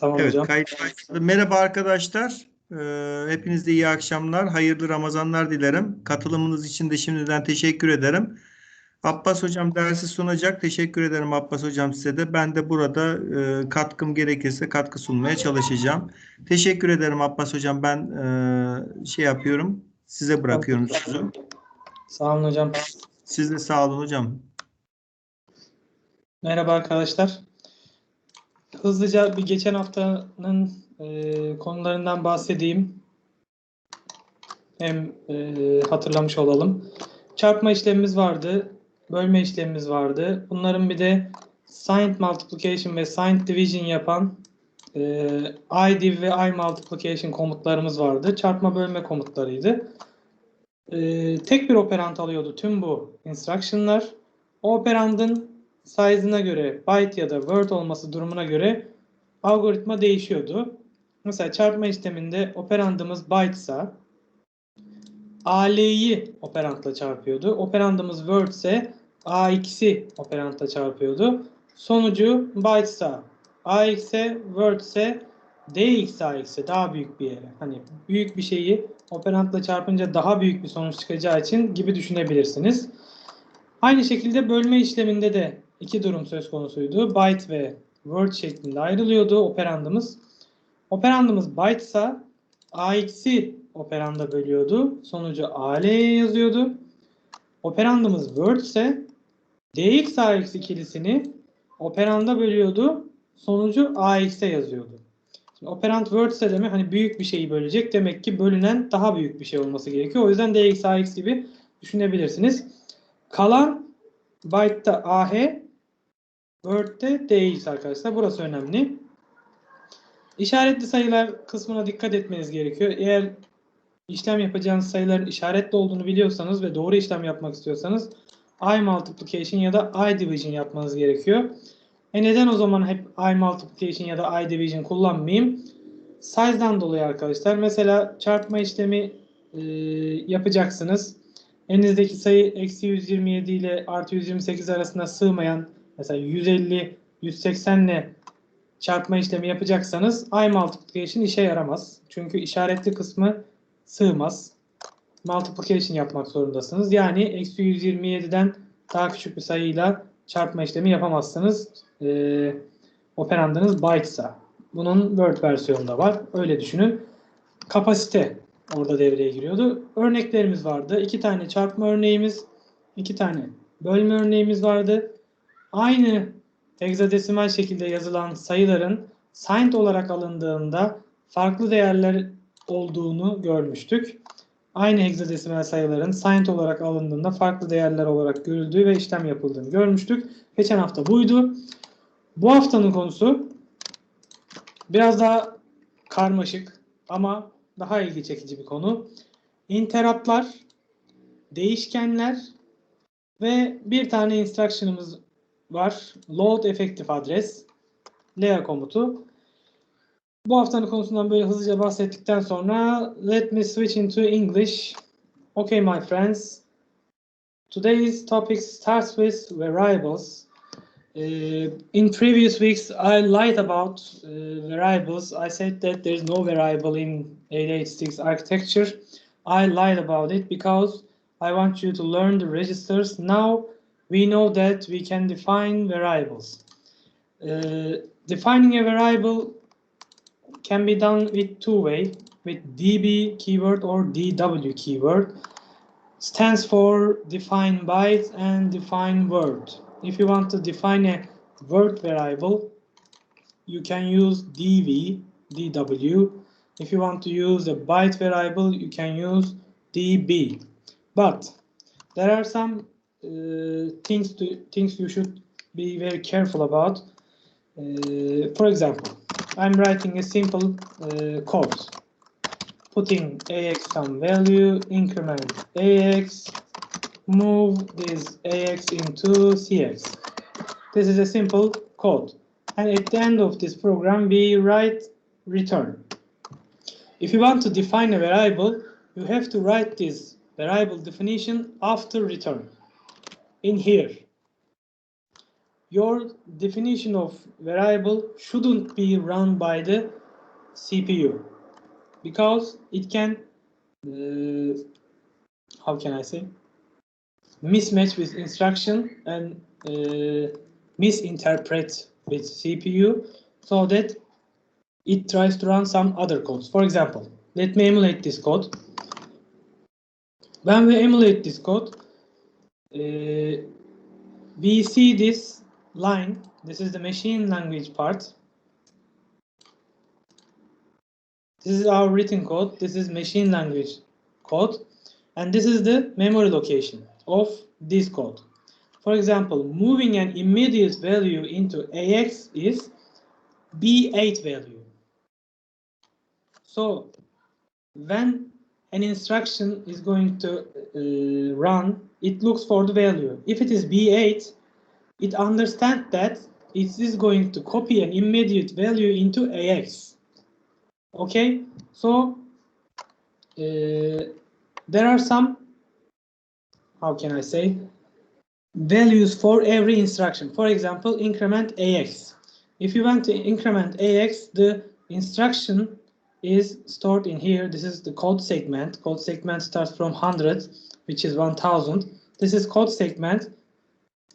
Tamam Evet, hocam. kayıt başladı. Merhaba arkadaşlar. Hepinize iyi akşamlar, hayırlı Ramazanlar dilerim. Katılımınız için de şimdiden teşekkür ederim. Abbas Hocam dersi sunacak. Teşekkür ederim Abbas Hocam size de. Ben de burada katkım gerekirse katkı sunmaya çalışacağım. Teşekkür ederim Abbas Hocam. Ben şey yapıyorum. Size bırakıyorum sözü. Sağ olun hocam. Siz de sağ olun hocam. Merhaba arkadaşlar. Hızlıca bir geçen haftanın konularından bahsedeyim. Hem hatırlamış olalım. Çarpma işlemimiz vardı. Bölme işlemimiz vardı. Bunların bir de signed multiplication ve signed division yapan idiv ve imultiplication komutlarımız vardı. Çarpma bölme komutlarıydı. Tek bir operand alıyordu tüm bu instruction'lar. O operandın size'ına göre, byte ya da word olması durumuna göre algoritma değişiyordu. Mesela çarpma işleminde operandımız byte'sa AL'yi operandla çarpıyordu. Operandımız word ise AX'i operandla çarpıyordu. Sonucu byte'sa AX'e, word ise DXAX'e daha büyük bir yere. Hani büyük bir şeyi operandla çarpınca daha büyük bir sonuç çıkacağı için gibi düşünebilirsiniz. Aynı şekilde bölme işleminde de iki durum söz konusuydu. Byte ve word şeklinde ayrılıyordu operandımız. Operandımız byte'sa AX'i operanda bölüyordu. Sonucu AL'ye yazıyordu. Operandımız word ise DX AX ikilisini operanda bölüyordu. Sonucu AX'e yazıyordu. Şimdi operand word ise demek hani büyük bir şeyi bölecek. Demek ki bölünen daha büyük bir şey olması gerekiyor. O yüzden DX AX gibi düşünebilirsiniz. Kalan byte'da AH, word'de DX arkadaşlar. Burası önemli. İşaretli sayılar kısmına dikkat etmeniz gerekiyor. Eğer işlem yapacağınız sayıların işaretli olduğunu biliyorsanız ve doğru işlem yapmak istiyorsanız I multiplication ya da I division yapmanız gerekiyor. Neden o zaman hep I multiplication ya da I division kullanmayayım? Size'dan dolayı arkadaşlar. Mesela çarpma işlemi yapacaksınız. Elinizdeki sayı eksi 127 ile artı 128 arasında sığmayan, mesela 150, 180 ile çarpma işlemi yapacaksanız I multiplication işe yaramaz. Çünkü işaretli kısmı sığmaz. Multiplication yapmak zorundasınız. Yani eksi 127'den daha küçük bir sayıyla çarpma işlemi yapamazsınız. Operandınız byte'sa. Bunun Word versiyonu da var. Öyle düşünün. Kapasite orada devreye giriyordu. Örneklerimiz vardı. 2 tane çarpma örneğimiz, 2 tane bölme örneğimiz vardı. Aynı hexadesimal şekilde yazılan sayıların signed olarak alındığında farklı değerler olduğunu görmüştük. Aynı hexadesimal sayıların signed olarak alındığında farklı değerler olarak görüldüğü ve işlem yapıldığını görmüştük. Geçen hafta buydu. Bu haftanın konusu biraz daha karmaşık ama daha ilgi çekici bir konu. Interruptlar, değişkenler ve bir tane instruction'ımız var. Load effective address, LEA komutu. Bu haftanın konusundan böyle hızlıca bahsettikten sonra let me switch into English. Okay my friends. Today's topic starts with variables. In previous weeks I lied about variables. I said that there is no variable in 886 architecture. I lied about it because I want you to learn the registers. Now we know that we can define variables. Defining a variable can be done with two ways, with db keyword or dw keyword. Stands for define byte and define word. If you want to define a word variable, you can use dv, dw. If you want to use a byte variable, you can use db. But there are some things you should be very careful about. For example, I'm writing a simple code, putting ax some value, increment ax, move this ax into cx. This is a simple code. And at the end of this program, we write return. If you want to define a variable, you have to write this variable definition after return in here. your definition of variable shouldn't be run by the CPU because it can, how can I say, mismatch with instruction and misinterpret with CPU so that it tries to run some other codes. For example, let me emulate this code. When we emulate this code, we see this line. This is the machine language part. This is our written code. This is machine language code. And this is the memory location of this code. For example, moving an immediate value into AX is B8 value. So when an instruction is going to run, it looks for the value. If it is B8, it understands that it is going to copy an immediate value into AX. Okay, so there are some, how can I say, values for every instruction. For example, increment AX. If you want to increment AX, the instruction is stored in here. This is the code segment. Code segment starts from 100, which is 1000. This is code segment.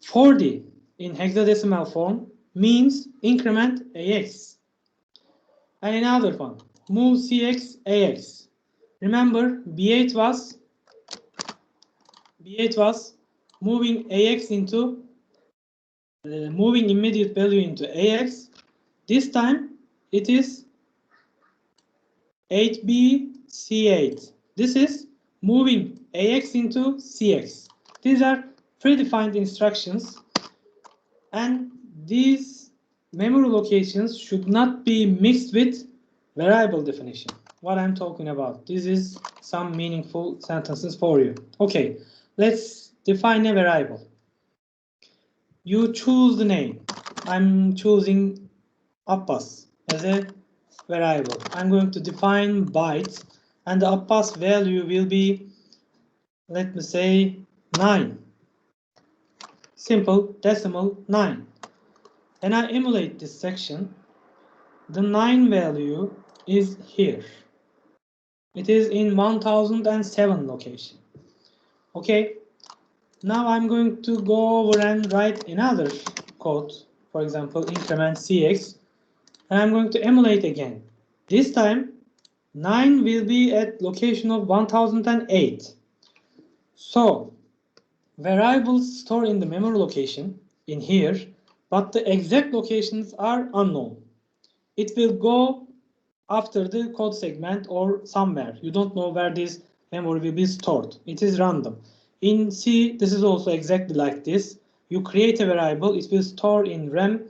40 in hexadecimal form means increment AX. And another one, move CX AX. Remember, B8 was moving AX into moving immediate value into AX. This time it is 8B C8. This is moving AX into CX. These are predefined instructions, and these memory locations should not be mixed with variable definition. What I'm talking about. This is some meaningful sentences for you. Okay, let's define a variable. You choose the name. I'm choosing Abbas as a variable. I'm going to define byte, and the Abbas value will be, let me say, 9. Simple decimal 9. When I emulate this section, the 9 value is here. It is in 1007 location. Okay. Now I'm going to go over and write another code, for example, increment CX, and I'm going to emulate again. This time, 9 will be at location of 1008. So, variables store in the memory location in here, but the exact locations are unknown. It will go after the code segment or somewhere. You don't know where this memory will be stored. It is random. In C, this is also exactly like this. You create a variable, it will store in RAM,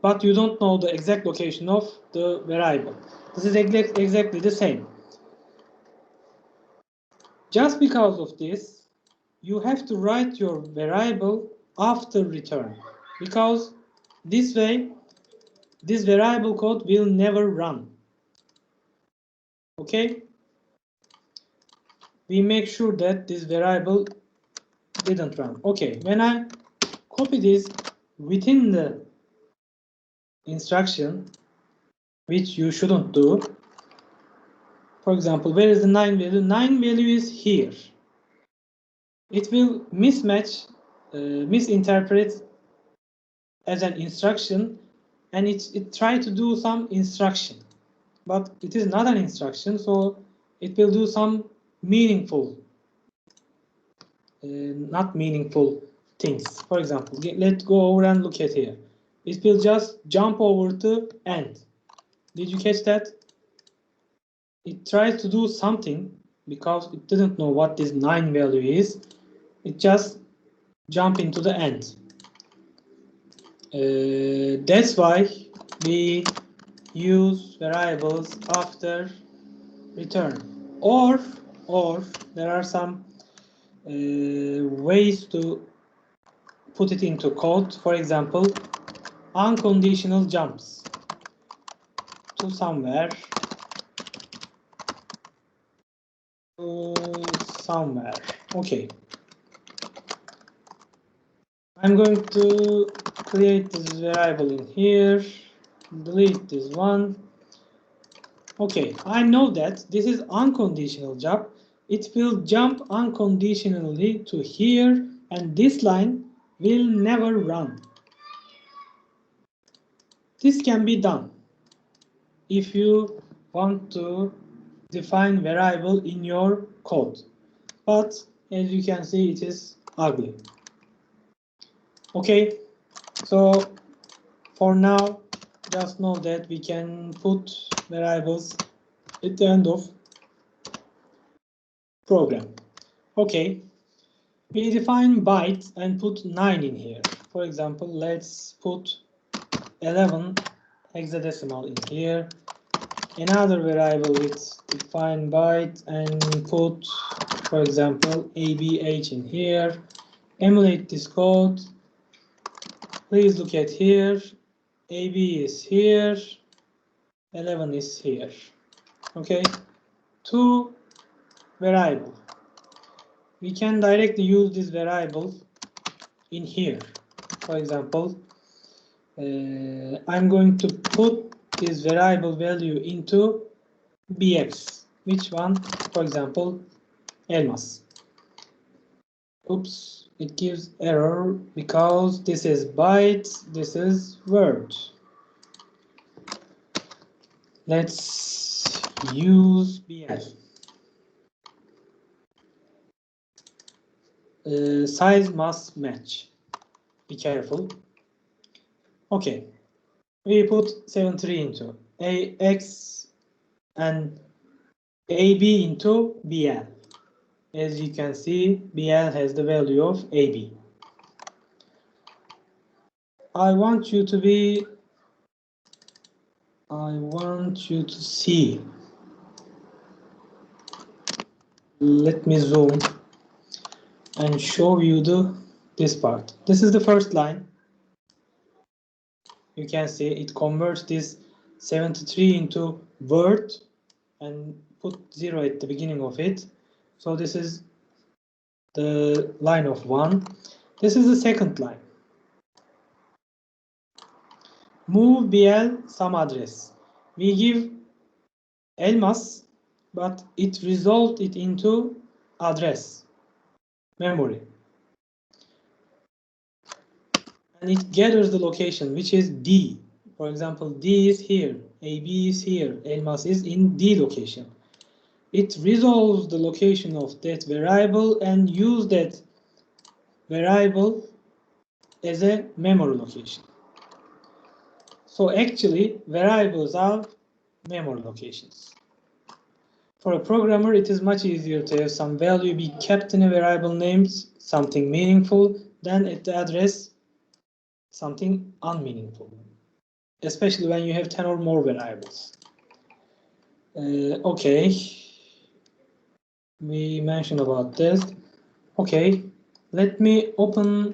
but you don't know the exact location of the variable. This is exactly the same. Just because of this, you have to write your variable after return, because this way, this variable code will never run. Okay? We make sure that this variable didn't run. Okay, when I copy this within the instruction, which you shouldn't do, for example, where is the 9 value? 9 value is here. It will mismatch, misinterpret as an instruction, and it try to do some instruction, but it is not an instruction, so it will do some meaningful, not meaningful things. For example, let's go over and look at here. It will just jump over to end. Did you catch that? It tries to do something because it didn't know what this 9 value is. It just jump into the end. That's why we use variables after return. Or there are some ways to put it into code. For example, unconditional jumps to somewhere. Okay. I'm going to create this variable in here, delete this one. Okay, I know that this is unconditional job. It will jump unconditionally to here, and this line will never run. This can be done if you want to define variable in your code. But as you can see, it is ugly. Okay, so for now, just know that we can put variables at the end of program. Okay, we define byte and put 9 in here. For example, let's put 11 hexadecimal in here. Another variable with define byte and put, for example, ABH in here. Emulate this code. Please look at here. AB is here. 11 is here. Okay. Two variable. We can directly use this variable in here. For example, I'm going to put this variable value into bx. Which one? For example, Elmas. Oops, it gives error because this is byte, this is word. Let's use BL. Size must match. Be careful. Okay, we put 73 into AX and AB into BL. As you can see, BL has the value of AB. I want you to see. Let me zoom and show you this part. This is the first line. You can see it converts this 73 into word and put 0 at the beginning of it. So this is the line of 1. This is the second line. Move BL some address. We give Elmas, but it resolved it into address, memory. And it gathers the location, which is D. For example, D is here, AB is here, Elmas is in D location. It resolves the location of that variable and use that variable as a memory location. So actually, variables are memory locations. For a programmer, it is much easier to have some value be kept in a variable named something meaningful than at the address something unmeaningful, especially when you have 10 or more variables. Okay, we mentioned about this. Okay, let me open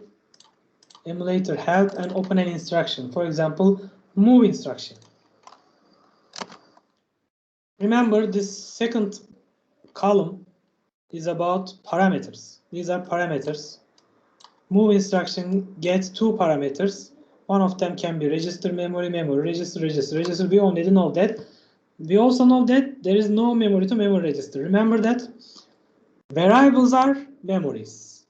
emulator help and open an instruction. For example, move instruction. Remember, this second column is about parameters. These are parameters. Move instruction gets 2 parameters. One of them can be register, memory, memory, register, register, register. We already know that. We also know that there is no memory to memory register. Remember that variables are memories.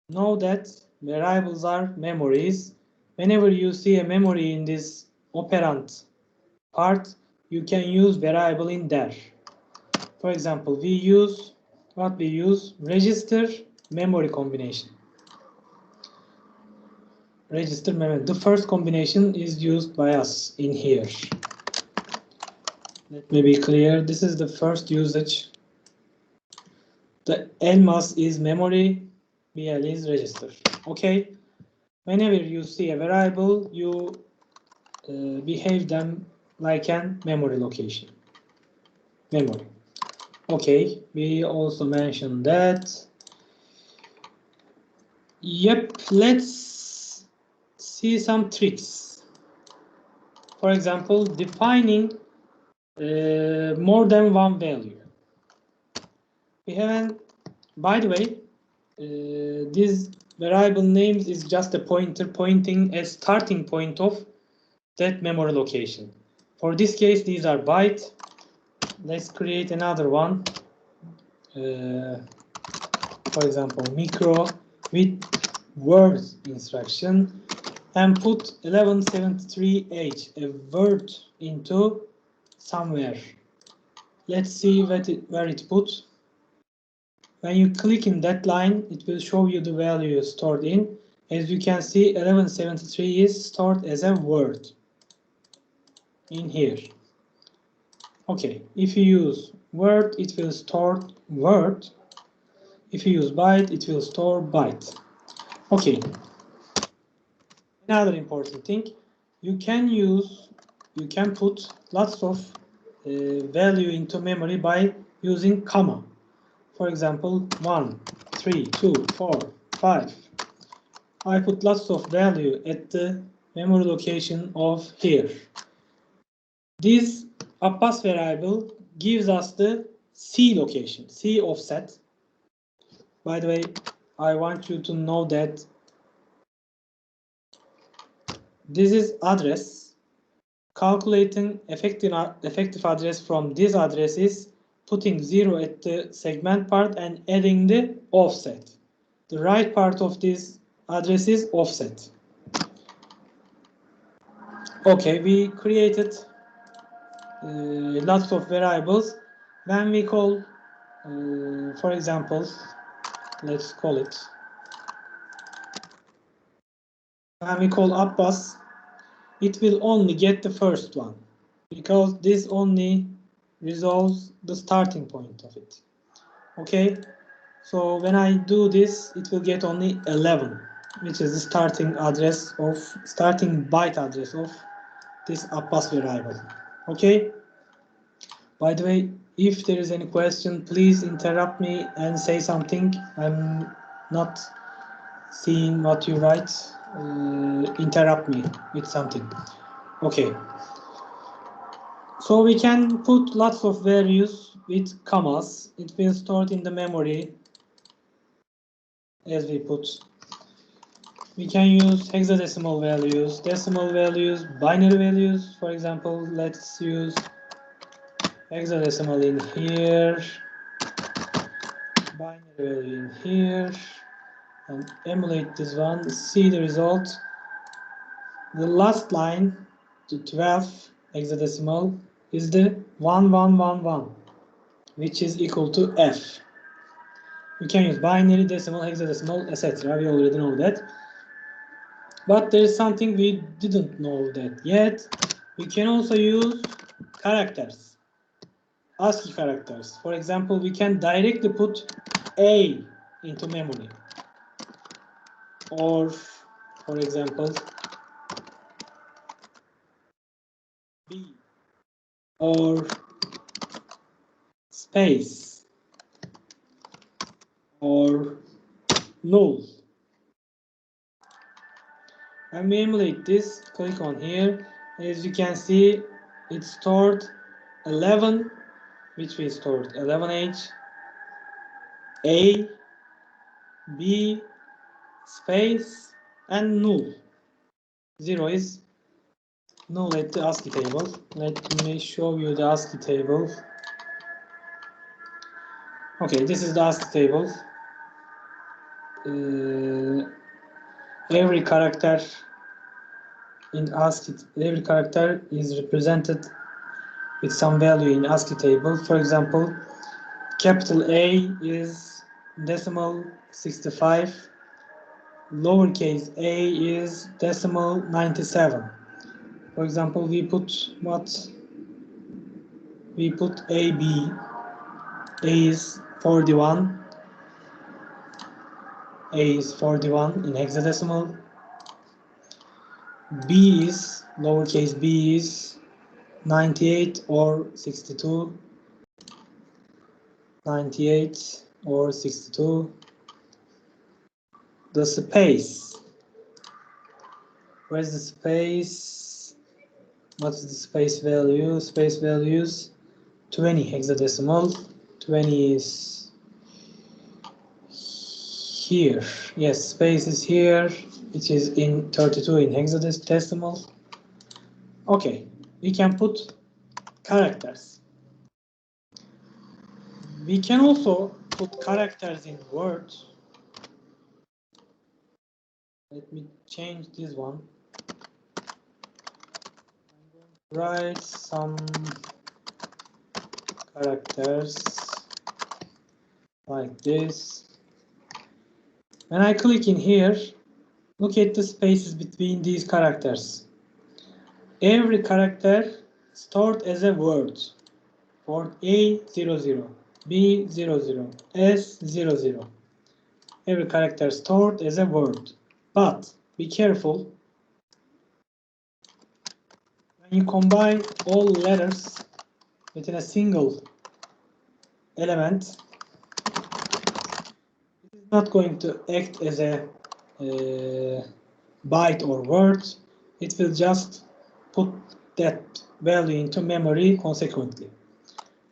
Know that variables are memories. Whenever you see a memory in this operand part, you can use variable in there. For example, we use register memory combination. Register memory. The first combination is used by us in here. Let me be clear. This is the first usage. The Elmas is memory, BL is register. Okay. Whenever you see a variable, you behave them like an memory location. Memory. Okay. We also mentioned that. Yep. Let's see some tricks. For example, defining more than one value. We have, by the way, this variable names is just a pointer pointing a starting point of that memory location. For this case, these are byte. Let's create another one. For example, micro with words instruction, and put 1173H, a word, into somewhere. Let's see where it put. When you click in that line, it will show you the value stored in. As you can see, 1173 is stored as a word in here. Okay, if you use word, it will store word. If you use byte, it will store byte. Okay. Another important thing, you can put lots of value into memory by using comma. For example, 1, 3, 2, 4, 5. I put lots of value at the memory location of here. This Abbas variable gives us the C location, C offset. By the way, I want you to know that this is address. Calculating effective address from this address is putting 0 at the segment part and adding the offset. The right part of this address is offset. Okay, we created lots of variables. When we call, for example, let's call it. When we call Abbas, it will only get the first one, because this only resolves the starting point of it. Okay, so when I do this, it will get only 11, which is the starting byte address of this Abbas variable. Okay, by the way, if there is any question, please interrupt me and say something. I'm not seeing what you write. Interrupt me with something. Okay, so we can put lots of values with commas. It will stored in the memory as we put. We can use hexadecimal values, decimal values, binary values. For example, let's use hexadecimal in here, binary value in here, and emulate this one. See the result. The last line, the 12 hexadecimal, is the 1111, which is equal to F. We can use binary, decimal, hexadecimal, etc. We already know that. But there is something we didn't know that yet. We can also use characters, ASCII characters. For example, we can directly put A into memory. Or, for example, B. Or space. Or null. When we emulate this, click on here. As you can see, it stored 11, which we stored 11H, A, B, space, and null. 0 is null at the ASCII table. Let me show you the ASCII table. Okay, this is the ASCII table. Every character in ASCII, every character is represented with some value in ASCII table. For example, capital A is decimal 65, lowercase a is decimal 97. For example, we put AB. A is 41. A is 41 in hexadecimal. B is, lowercase b is 98 or 62. 98 or 62. The space. Where's the space? What's the space value? Space values 20 hexadecimal. 20 is here. Yes, space is here. It is in 32 in hexadecimal. Okay, we can put characters. We can also put characters in Word. Let me change this one. Write some characters like this. When I click in here, look at the spaces between these characters. Every character stored as a word. For A00, B00, S00. Every character stored as a word. But be careful. When you combine all letters within a single element, it is not going to act as a byte or word. It will just put that value into memory consequently.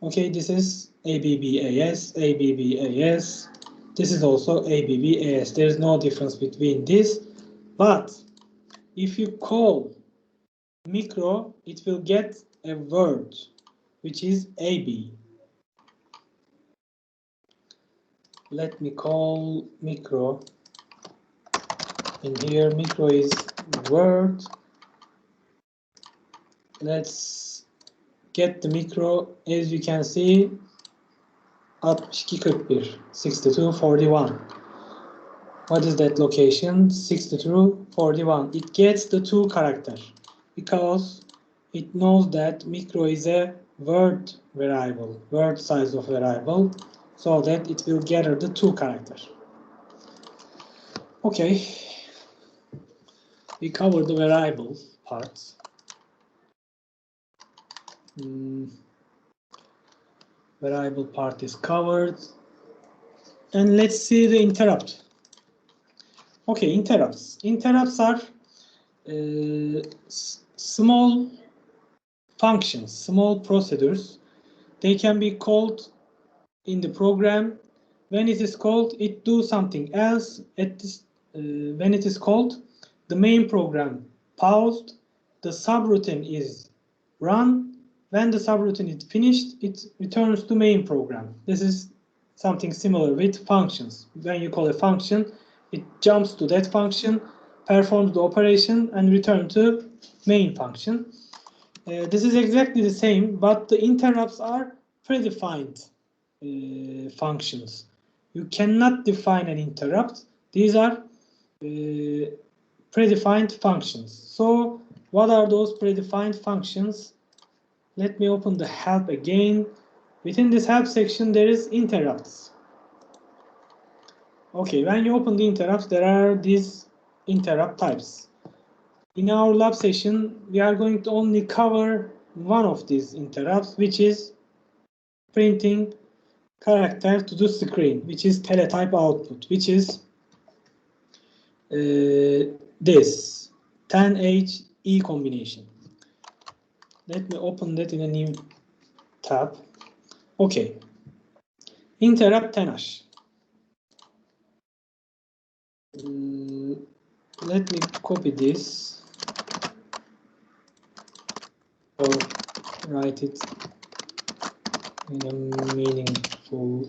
Okay, this is ABBAS, ABBAS. This is also ABBAS. There is no difference between this. But if you call micro, it will get a word, which is AB. Let me call micro. In here, micro is word. Let's get the micro. As you can see, 6241, 6241. What is that location? 6241. It gets the two character because it knows that micro is a word variable, word size of variable, so that it will gather the two character. Okay, we covered the variable part. Variable part is covered. And let's see the interrupt. Okay, interrupts. Interrupts are small functions, small procedures. They can be called in the program. When it is called, it do something else. When it is called, the main program paused, the subroutine is run. When the subroutine is finished, it returns to main program. This is something similar with functions. When you call a function, it jumps to that function, performs the operation, and returns to main function. This is exactly the same, but the interrupts are predefined functions. You cannot define an interrupt. These are predefined functions. So what are those predefined functions? Let me open the help again. Within this help section, there is interrupts. Okay, when you open the interrupts, there are these interrupt types. In our lab session, we are going to only cover one of these interrupts, which is printing character to the screen, which is teletype output, which is this 10H-E combination. Let me open that in a new tab. Okay, interrupt 10H. Let me copy this or write it in a meaningful.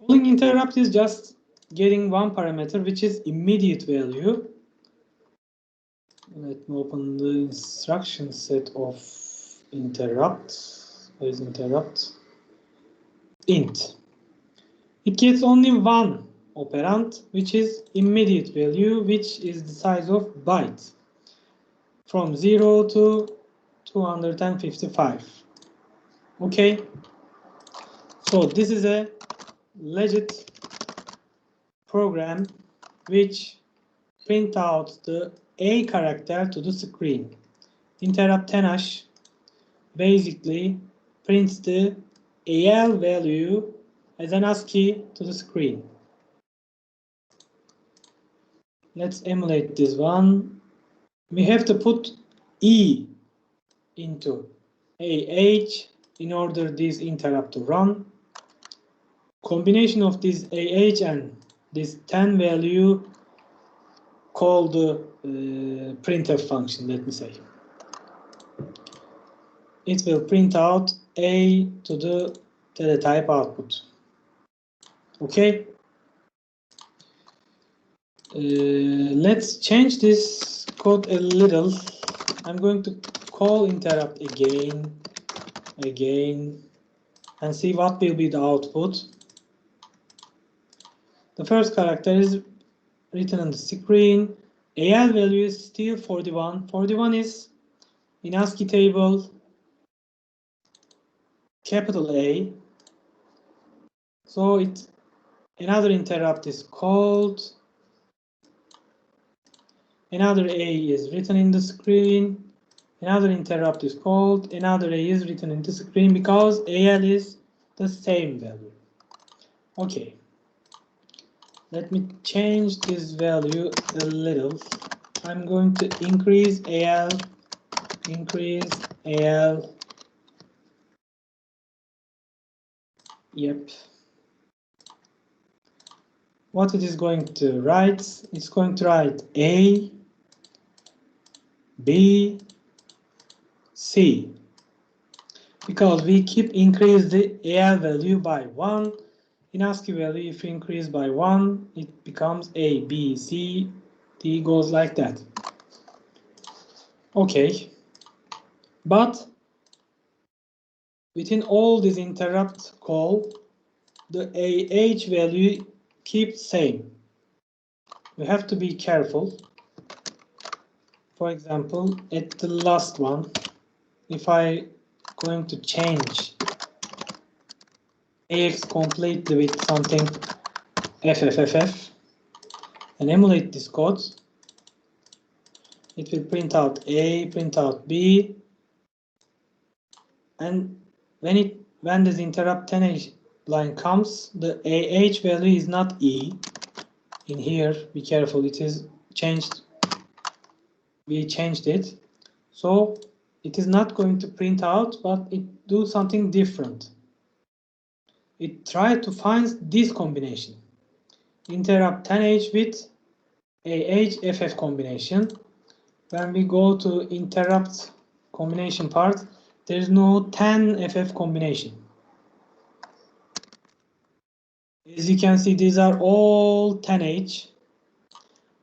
Calling interrupt is just getting one parameter, which is immediate value. Let me open the instruction set of interrupt. Where is interrupt? Int. It gets only one operand, which is immediate value, which is the size of byte, from 0 to 255. Okay, so this is a legit program which print out the A character to the screen. Interrupt 10H basically prints the AL value as an ASCII to the screen. Let's emulate this one. We have to put E into AH in order this interrupt to run. Combination of this AH and this 10 value call the printf function, let me say. It will print out A to the teletype output. Okay. Let's change this code a little. I'm going to call interrupt again, and see what will be the output. The first character is written on the screen. AL value is still 41. 41 is in ASCII table capital A. So another interrupt is called. Another A is written in the screen. Another interrupt is called. Another A is written in the screen because AL is the same value. Okay. Let me change this value a little. I'm going to increase AL. Yep. What it is going to write? It's going to write A, B, C. Because we keep increase the AL value by 1. In ASCII value, if you increase by 1, it becomes A, B, C, D goes like that. Okay. But within all these interrupt call, the AH value keeps same. We have to be careful. For example, at the last one, if I going to change AX completely with something FFFF and emulate this code, it will print out A, print out B, and when this interrupt 10H line comes, the AH value is not E. In here, be careful, it is changed. We changed it. So it is not going to print out, but it do something different. It try to find this combination. Interrupt 10H with AH FF combination. When we go to interrupt combination part, there is no 10 FF combination. As you can see, these are all 10H,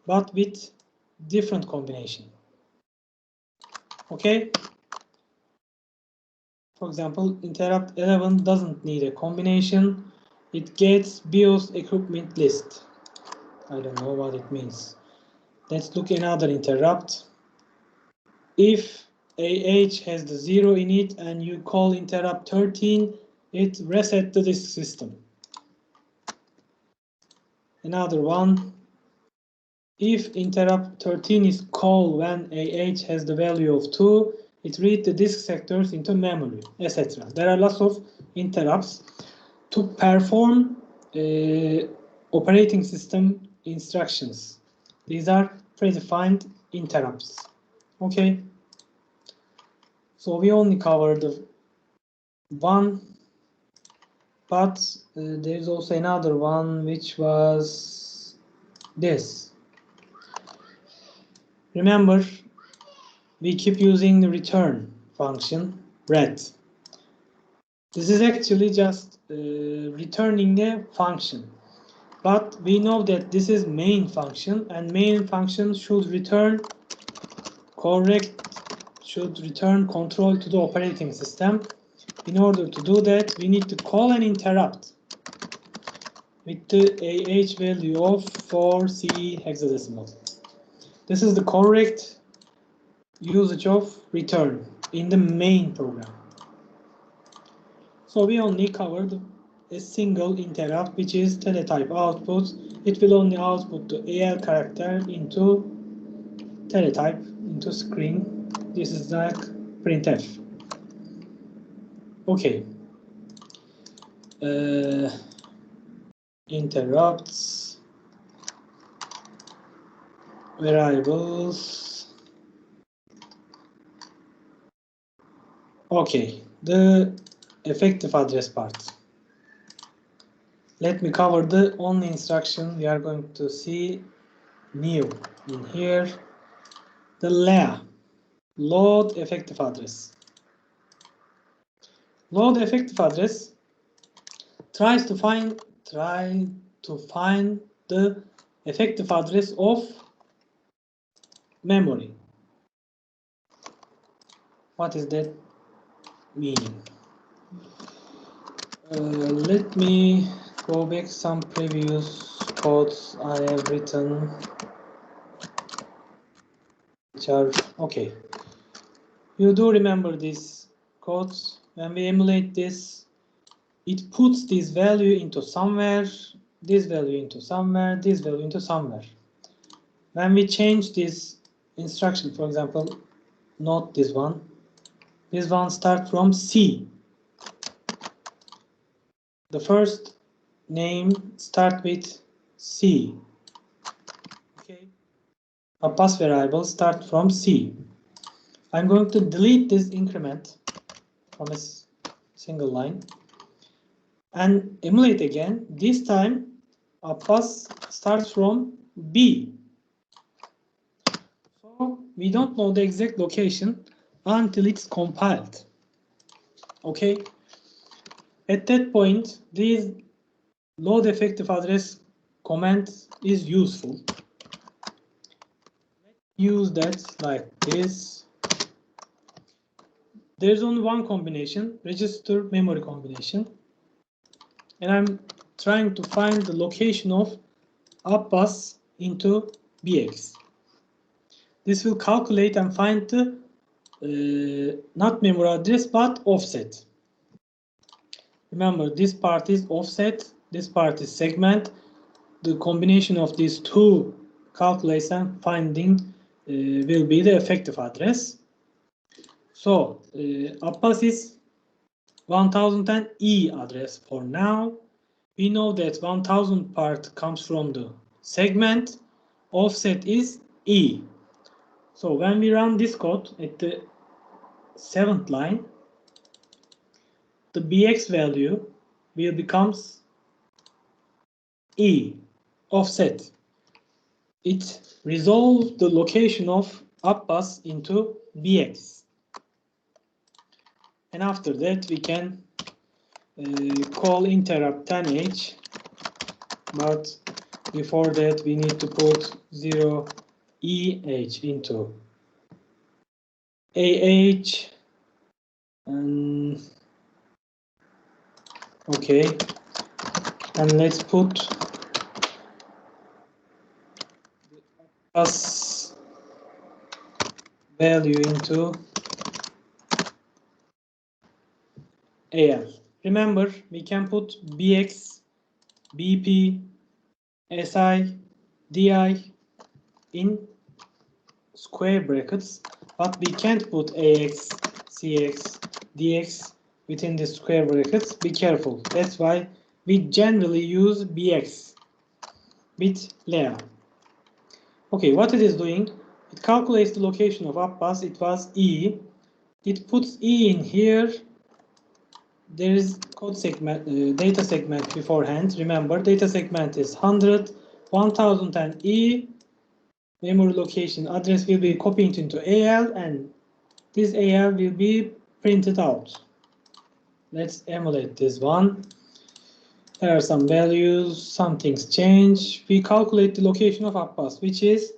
but with different combination. Okay. For example, interrupt 11 doesn't need a combination. It gets BIOS equipment list. I don't know what it means. Let's look another interrupt. If AH has the 0 in it and you call interrupt 13, it resets the disk system. Another one. If interrupt 13 is called when AH has the value of 2, it reads the disk sectors into memory, etc. There are lots of interrupts to perform operating system instructions. These are predefined interrupts. Okay. So we only covered the one, but there is also another one which was this. Remember, we keep using the return function, ret. This is actually just returning the function. But we know that this is main function, and main function should return control to the operating system. In order to do that, we need to call an interrupt with the AH value of 4C hexadecimal. This is the correct usage of return in the main program. So we only covered a single interrupt, which is teletype output. It will only output the AL character into teletype, into screen. This is like printf. Okay. Interrupts, variables. Okay, the effective address part. Let me cover the only instruction we are going to see new in here. The LEA, load effective address. Load effective address tries to find the effective address of memory. What is that meaning? Let me go back some previous codes I have written, which are okay. You do remember these codes. When we emulate this, it puts this value into somewhere, this value into somewhere, this value into somewhere. When we change this instruction, for example, note this one starts from C. The first name start with C. Okay. A pass variable start from C. I'm going to delete this increment from a single line and emulate again. This time a pass starts from B. So we don't know the exact location until it's compiled. Okay. At that point, this load effective address command is useful. Use that like this. There's only one combination, register memory combination. And I'm trying to find the location of Abbas into BX. This will calculate and find the not memory address but offset. Remember, this part is offset, this part is segment. The combination of these two calculates and finding will be the effective address. So Abbas is 1010E address for now. We know that 1000 part comes from the segment, offset is E. So when we run this code at the 7th line, the BX value will becomes E, offset. It resolves the location of Abbas into BX. And after that we can call interrupt 10H, but before that we need to put 0EH into AH, and okay, and let's put Abbas value into AL. Remember, we can put BX, BP, SI, DI in square brackets, but we can't put AX, CX, DX within the square brackets. Be careful. That's why we generally use BX with LEA. Okay, what it is doing, it calculates the location of Abbas. It was E. It puts E in here. There is code segment, data segment beforehand. Remember, data segment is 100, 1010 E. Memory location address will be copied into AL, and this AL will be printed out. Let's emulate this one. There are some values, some things change. We calculate the location of Abbas, which is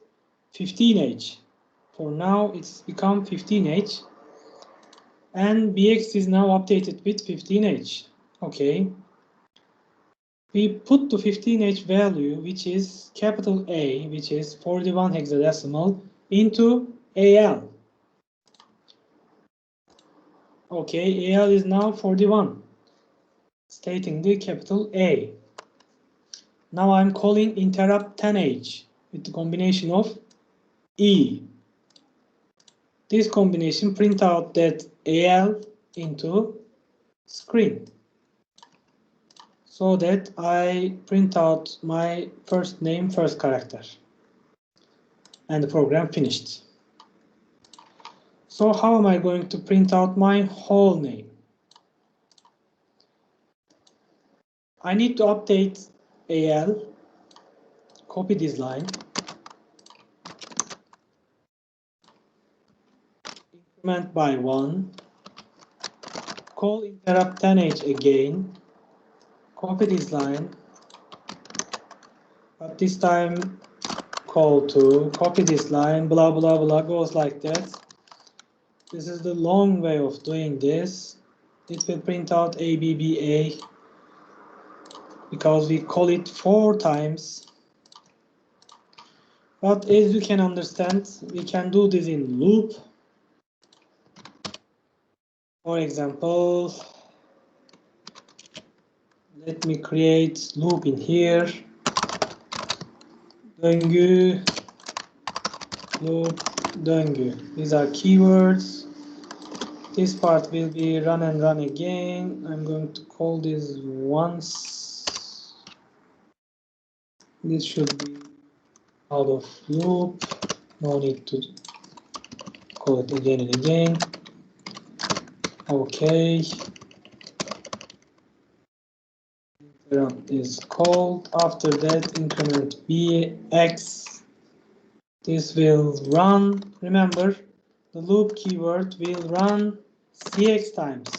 15H. For now, it's become 15H. And BX is now updated with 15H. Okay. We put the 15H value, which is capital A, which is 41 hexadecimal, into AL. Okay, AL is now 41, stating the capital A. Now I'm calling interrupt 10H with the combination of E. This combination print out that AL into screen, so that I print out my first name, first character, and the program finished. So how am I going to print out my whole name? I need to update AL, copy this line, increment by 1, call interrupt 10H again, copy this line, but this time call to, copy this line, blah, blah, blah, goes like that. This is the long way of doing this. It will print out ABBA because we call it 4 times. But as you can understand, we can do this in loop. For example, let me create loop in here. Döngü, loop, döngü. These are keywords. This part will be run and run again. I'm going to call this once. This should be out of loop. No need to call it again and again. Okay. Interrupt is called. After that, increment bx. This will run. Remember, the loop keyword will run cx times.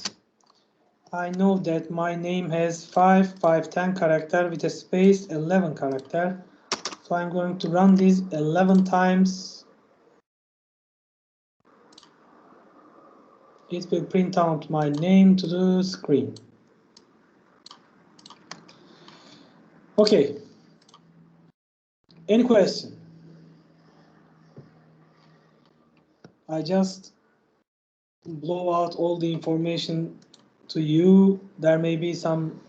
I know that my name has 5, 5, 10 character with a space 11 character. So I'm going to run this 11 times. It will print out my name to the screen. Okay. Any question? I just blow out all the information to you. There may be some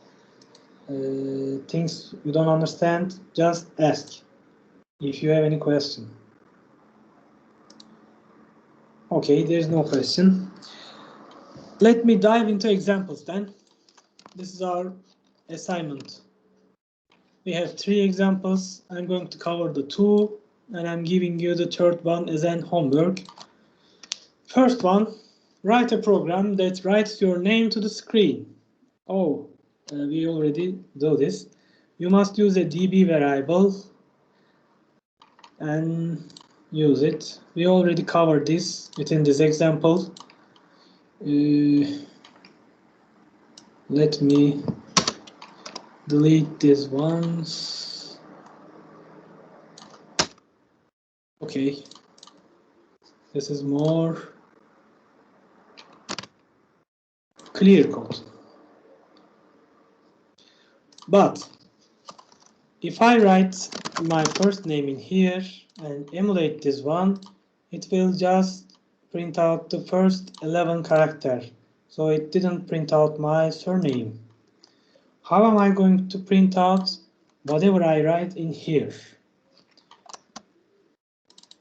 things you don't understand. Just ask if you have any question. Okay, there's no question. Let me dive into examples then. This is our assignment. We have 3 examples. I'm going to cover the 2, and I'm giving you the 3rd one as an homework. First one, write a program that writes your name to the screen. Oh, we already do this. You must use a DB variable and use it. We already covered this within this example. Let me delete these ones. Okay, this is more clear code. But if I write my first name in here and emulate this one, it will just print out the first 11 character. So it didn't print out my surname. How am I going to print out whatever I write in here?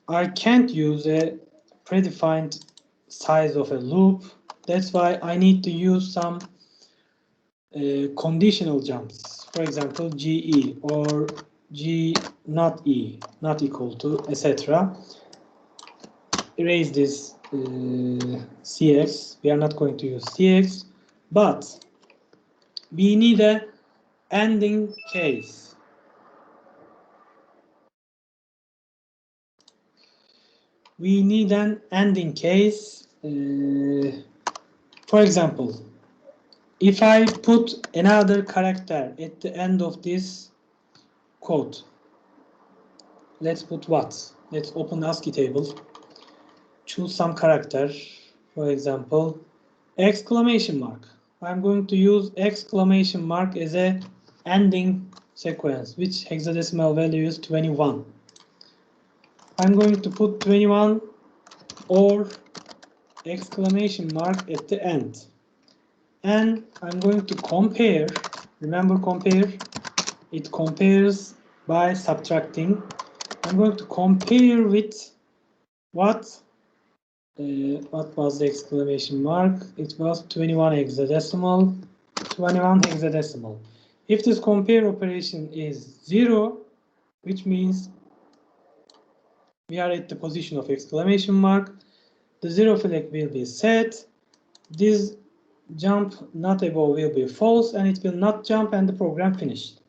I can't use a predefined size of a loop. That's why I need to use some conditional jumps. For example, GE or G not E, not equal to, etc. Erase this CX. We are not going to use CX, but we need a ending case. We need an ending case. For example, if I put another character at the end of this code, let's put what? Let's open ASCII table. Choose some character, for example, exclamation mark. I'm going to use exclamation mark as a ending sequence, which hexadecimal value is 21. I'm going to put 21 or exclamation mark at the end. And I'm going to compare, remember compare, it compares by subtracting. I'm going to compare with what was the exclamation mark? It was 21 hexadecimal, 21 hexadecimal. If this compare operation is 0, which means we are at the position of exclamation mark, the zero flag will be set. This jump not above will be false, and it will not jump, and the program finished.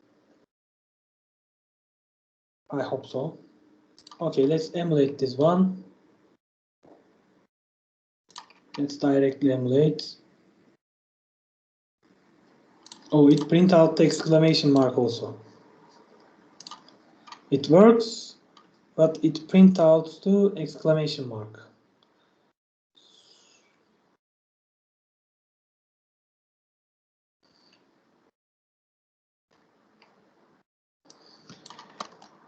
I hope so. Okay, let's emulate this one. Let's directly emulate. Oh, it print out the exclamation mark also. It works, but it print out the exclamation mark.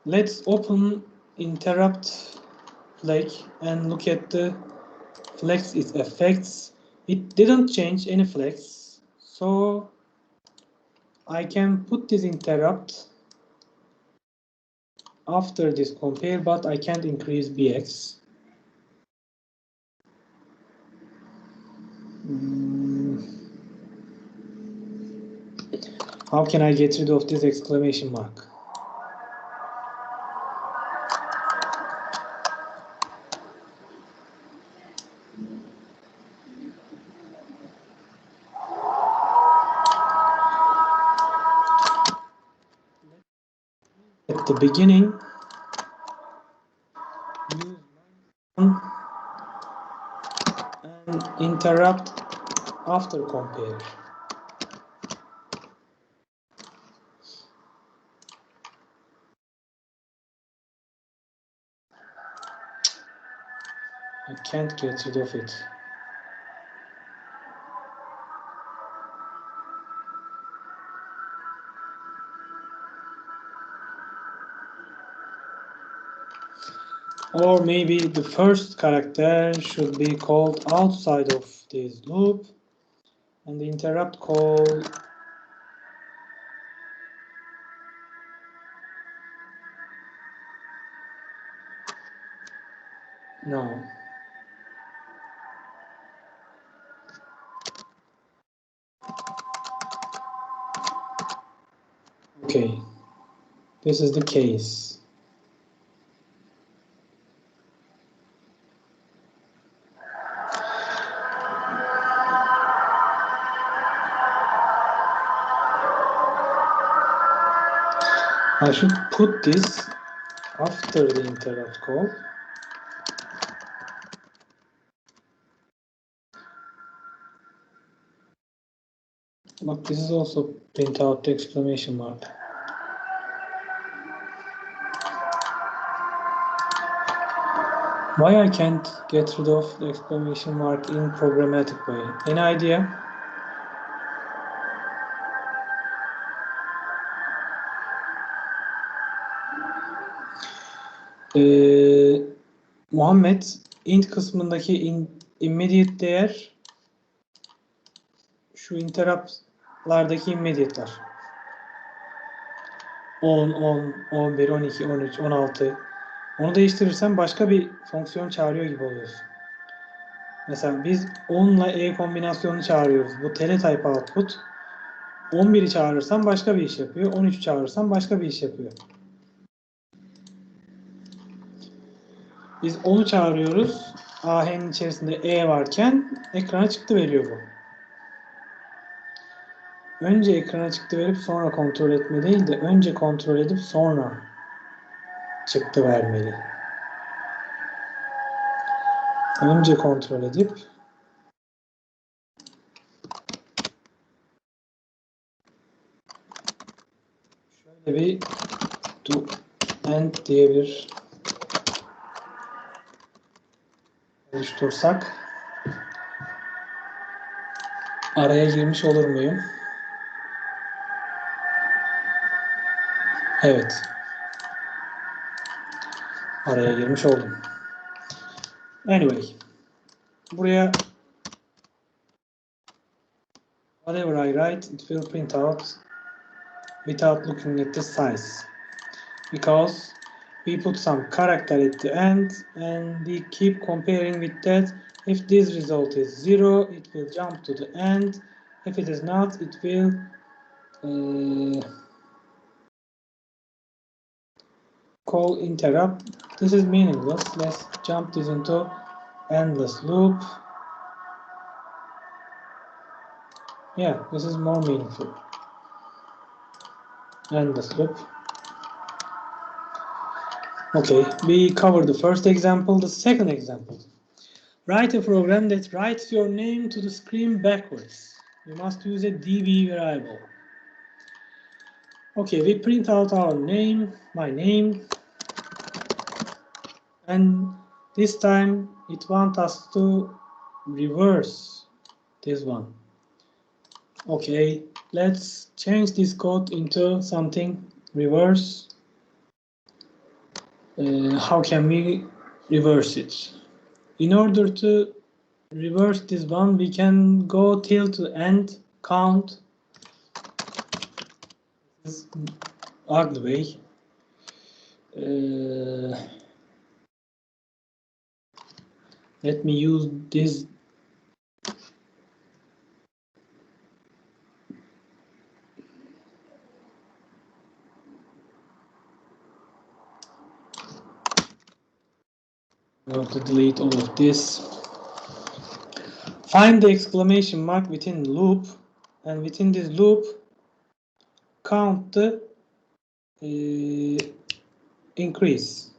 Let's open interrupt flag and look at the flags, its effects. It didn't change any flags, so I can put this interrupt after this compare, but I can't increase bx. How can I get rid of this exclamation mark? At the beginning, and interrupt after compare. I can't get rid of it. Or maybe the first character should be called outside of this loop, and the interrupt call no. Okay, this is the case. I should put this after the interrupt call. But this is also print out the exclamation mark. Why I can't get rid of the exclamation mark in programmatic way? Any idea? Muhammed, int kısmındaki immediate değer şu interrupt'lardaki immediate'lar. 10, 10, 11, 12, 13, 16. Onu değiştirirsen başka bir fonksiyon çağırıyor gibi oluyorsun. Mesela biz 10 ile e kombinasyonunu çağırıyoruz. Bu teletype output. 11'i çağırırsan başka bir iş yapıyor. 13'ü çağırırsan başka bir iş yapıyor. Biz 10'u çağırıyoruz. Ahenin içerisinde e varken ekrana çıktı veriyor bu. Önce ekrana çıktı verip sonra kontrol etme değil de önce kontrol edip sonra çıktı vermeli. Önce kontrol edip şöyle bir do end diye bir oluştursak araya girmiş olur muyum? Evet. Araya girmiş oldum. Anyway. Buraya whatever I write, it will print out without looking at the size. Because we put some character at the end and we keep comparing with that. If this result is 0, it will jump to the end. If it is not, it will call interrupt. This is meaningless. Let's jump this into endless loop. Yeah, this is more meaningful. Endless loop. Okay, we covered the first example. The second example. Write a program that writes your name to the screen backwards. You must use a db variable. Okay, we print out our name, my name, and this time it wants us to reverse this one. Okay, let's change this code into something reverse. How can we reverse it? In order to reverse this one, we can go till to end count. This is ugly way. Let me use this. I'm going to delete all of this. Find the exclamation mark within loop, and within this loop, count the increase.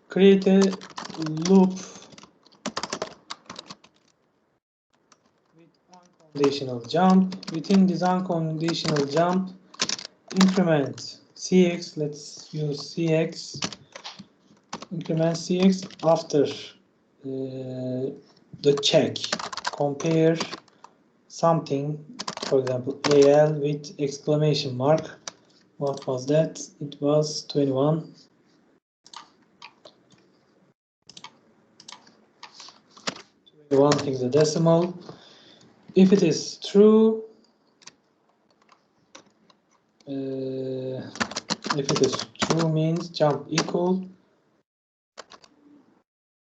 Create a loop with unconditional jump. Within this unconditional jump, increment cx. Let's use cx. Increment cx after the check. Compare something, for example, al with exclamation mark. What was that? It was 21. 21 hexadecimal. If it is true, if it is true means jump equal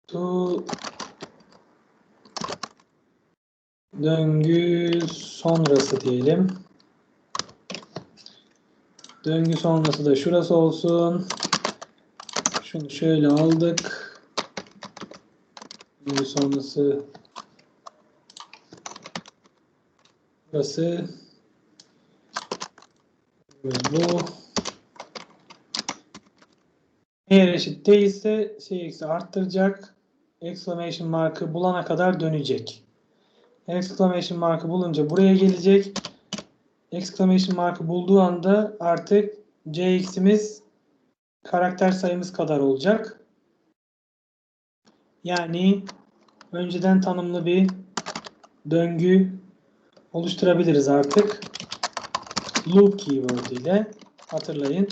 to döngü sonrası diyelim. Döngü sonrası da şurası olsun. Şunu şöyle aldık. Döngü sonrası burası. Bu. Eğer eşit değilse cx'i arttıracak. Exclamation mark'ı bulana kadar dönecek. Exclamation mark'ı bulunca buraya gelecek. Exclamation mark'ı bulduğu anda artık cx'imiz karakter sayımız kadar olacak. Yani önceden tanımlı bir döngü oluşturabiliriz artık. Loop keyword ile. Hatırlayın.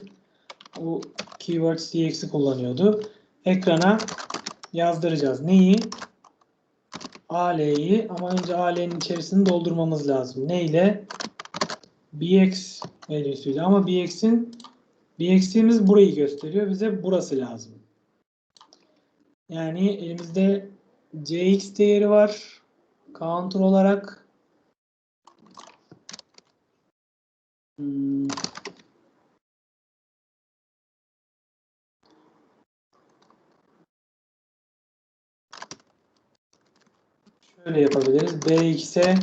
Bu keyword cx'i kullanıyordu. Ekrana yazdıracağız. Neyi? AL'yi, ama önce AL'nin içerisini doldurmamız lazım. Ne ile? bx value'suyla, ama bx'imiz burayı gösteriyor. Bize burası lazım. Yani elimizde cx değeri var. Counter olarak. Şöyle yapabiliriz. Bx'e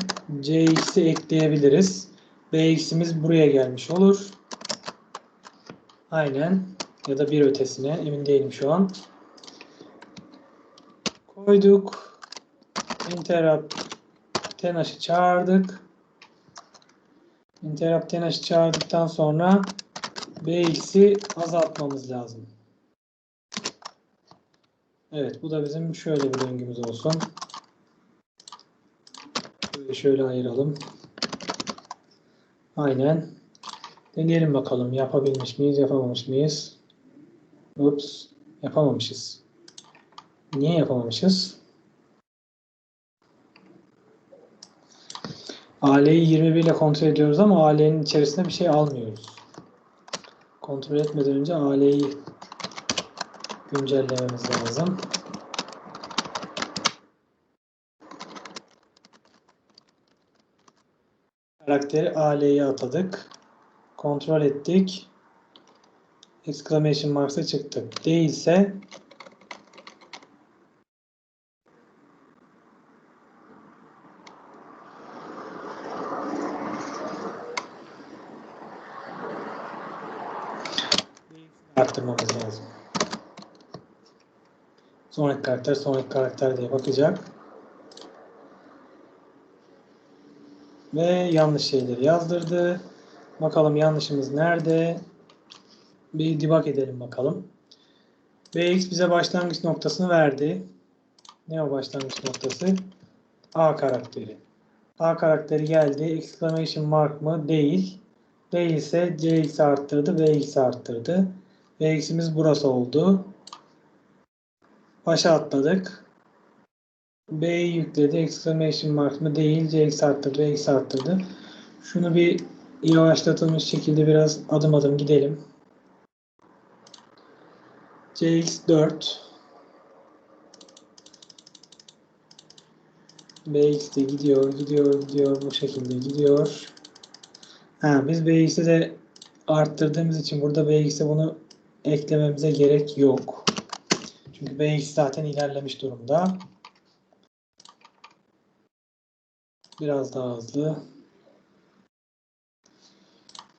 cx'i ekleyebiliriz. Bx'imiz buraya gelmiş olur. Aynen. Ya da bir ötesine. Emin değilim şu an. Koyduk. Interrupt tenaş'ı çağırdık. Interrupt tenaş'ı çağırdıktan sonra bx'i azaltmamız lazım. Evet. Bu da bizim şöyle bir döngümüz olsun. Şöyle ayıralım. Aynen. Deneyelim bakalım. Yapabilmiş miyiz, yapamamış mıyız? Ups. Yapamamışız. Niye yapamamışız? AL'yi 21 ile kontrol ediyoruz ama AL'nin içerisine bir şey almıyoruz. Kontrol etmeden önce AL'yi güncellememiz lazım. Karakteri AL'ye atadık. Kontrol ettik. Exclamation marks'a çıktık. Değilse arttırmamız lazım. Sonraki karakter diye bakacak. Ve yanlış şeyleri yazdırdı. Bakalım yanlışımız nerede? Bir debug edelim bakalım. Bx bize başlangıç noktasını verdi. Ne o başlangıç noktası? A karakteri. A karakteri geldi. Exclamation mark mı? Değil. Değilse Cx'i arttırdı, Vx'i arttırdı. Vx'imiz burası oldu. Başa atladık. B'yi yükledi. Exclamation mark mı? Değil. Cx arttırdı, Vx arttırdı. Şunu bir yavaşlatılmış şekilde biraz adım adım gidelim. Cx 4. Bx de gidiyor. Bu şekilde gidiyor. Biz Bx'i de arttırdığımız için burada Bx'e bunu eklememize gerek yok. Çünkü Bx zaten ilerlemiş durumda. Biraz daha hızlı.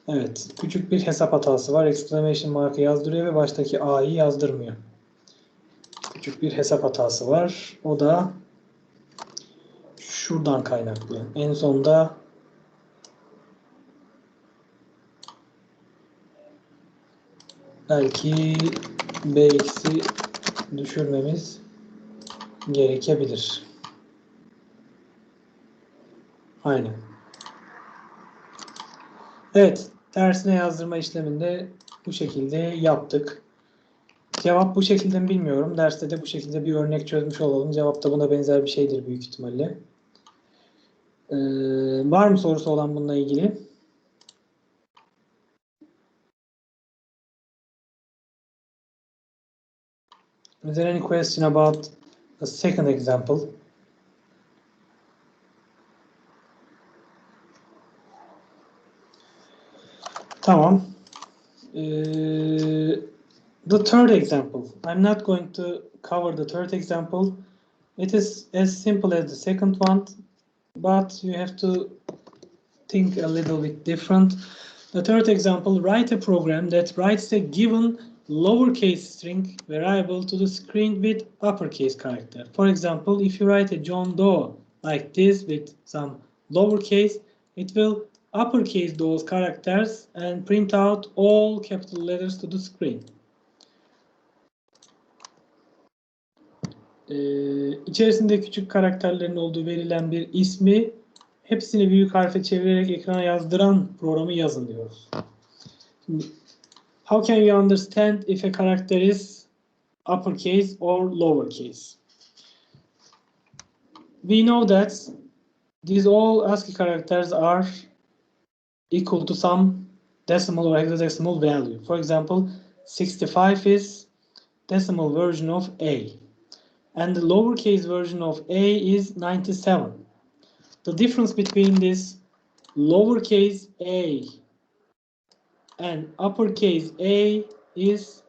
Evet. Küçük bir hesap hatası var. Exclamation mark'ı yazdırıyor ve baştaki A'yı yazdırmıyor. Küçük bir hesap hatası var. O da şuradan kaynaklı. En sonda belki Bx'i düşürmemiz gerekebilir. Aynen. Evet. Tersine yazdırma işleminde bu şekilde yaptık. Cevap bu şekilde mi bilmiyorum. Derste de bu şekilde bir örnek çözmüş olalım. Cevap da buna benzer bir şeydir büyük ihtimalle. Var mı sorusu olan bununla ilgili? Is there any question about the second example? Tamam. The third example. I'm not going to cover the third example. It is as simple as the second one, but you have to think a little bit different. The third example, write a program that writes a given lowercase string variable to the screen with uppercase character. For example, if you write a John Doe like this with some lowercase, it will uppercase those characters and print out all capital letters to the screen. İçerisinde küçük karakterlerin olduğu verilen bir ismi hepsini büyük harfe çevirerek ekrana yazdıran programı yazın diyoruz. Şimdi, how can you understand if a character is uppercase or lowercase? We know that these all ASCII characters are equal to some decimal or hexadecimal value. For example, 65 is decimal version of A. And the lowercase version of A is 97. The difference between this lowercase a and uppercase A is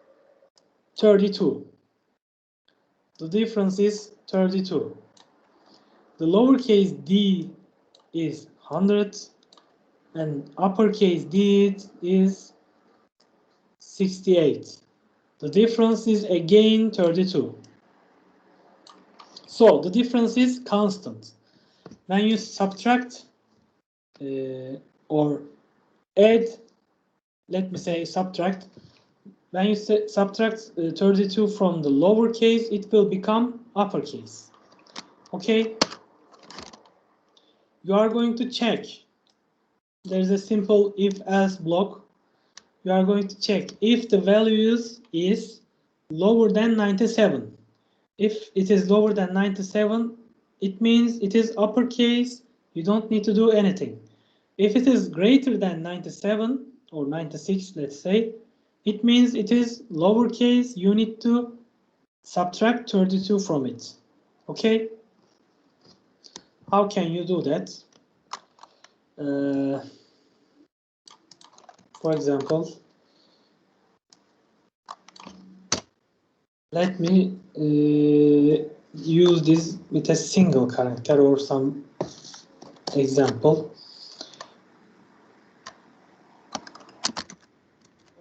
32. The difference is 32. The lowercase d is 100 and uppercase d is 68. The difference is again 32. So the difference is constant. When you subtract or add, let me say subtract, when you subtract 32 from the lowercase, it will become uppercase. Okay? You are going to check. There's a simple if-else block. You are going to check if the values is lower than 97. If it is lower than 97, it means it is uppercase. You don't need to do anything. If it is greater than 97 or 96, let's say, it means it is lowercase. You need to subtract 32 from it. Okay? How can you do that? For example, let me use this with a single character or some example.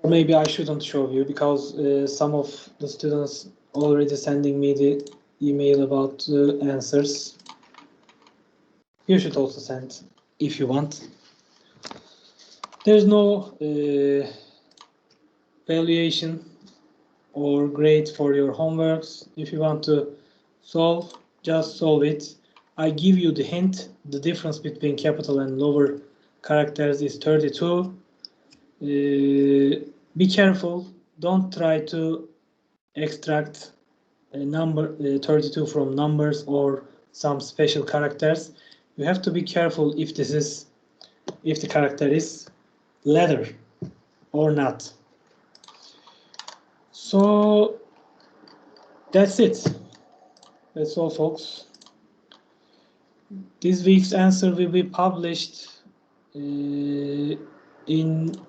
Or maybe I shouldn't show you because some of the students already sending me the email about the answers. You should also send if you want. There's no valuation or grade for your homeworks. If you want to solve, just solve it. I give you the hint. The difference between capital and lower characters is 32. Be careful. Don't try to extract a number 32 from numbers or some special characters. You have to be careful if the character is letter or not. So that's it. That's all, folks. This week's answer will be published in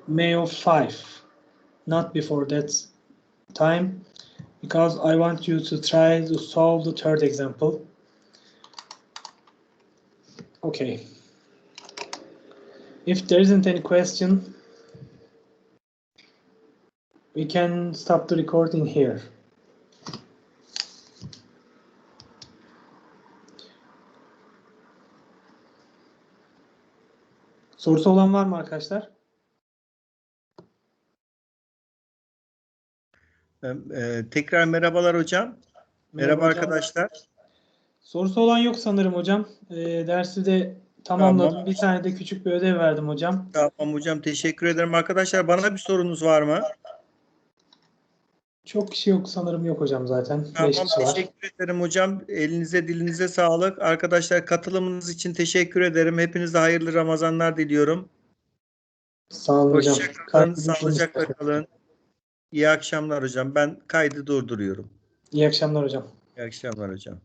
May of 5, not before that time, because I want you to try to solve the third example. Okay. If there isn't any question, we can stop the recording here. Sorusu olan var mı arkadaşlar? Tekrar merhabalar hocam. Merhaba hocam. arkadaşlar. Sorusu olan yok sanırım hocam. Dersi de tamamladım. Tamam. Bir tane de küçük bir ödev verdim hocam. Tamam hocam, teşekkür ederim. Arkadaşlar bana bir sorunuz var mı? Çok kişi yok sanırım, yok hocam zaten. Tamam, 5 kişi var. teşekkür ederim hocam. Elinize dilinize sağlık. Arkadaşlar katılımınız için teşekkür ederim. Hepinize hayırlı Ramazanlar diliyorum. Sağ olun hocam. Hoşça kalın, sağlıcakla kalın. İyi akşamlar hocam. Ben kaydı durduruyorum. İyi akşamlar hocam. İyi akşamlar hocam.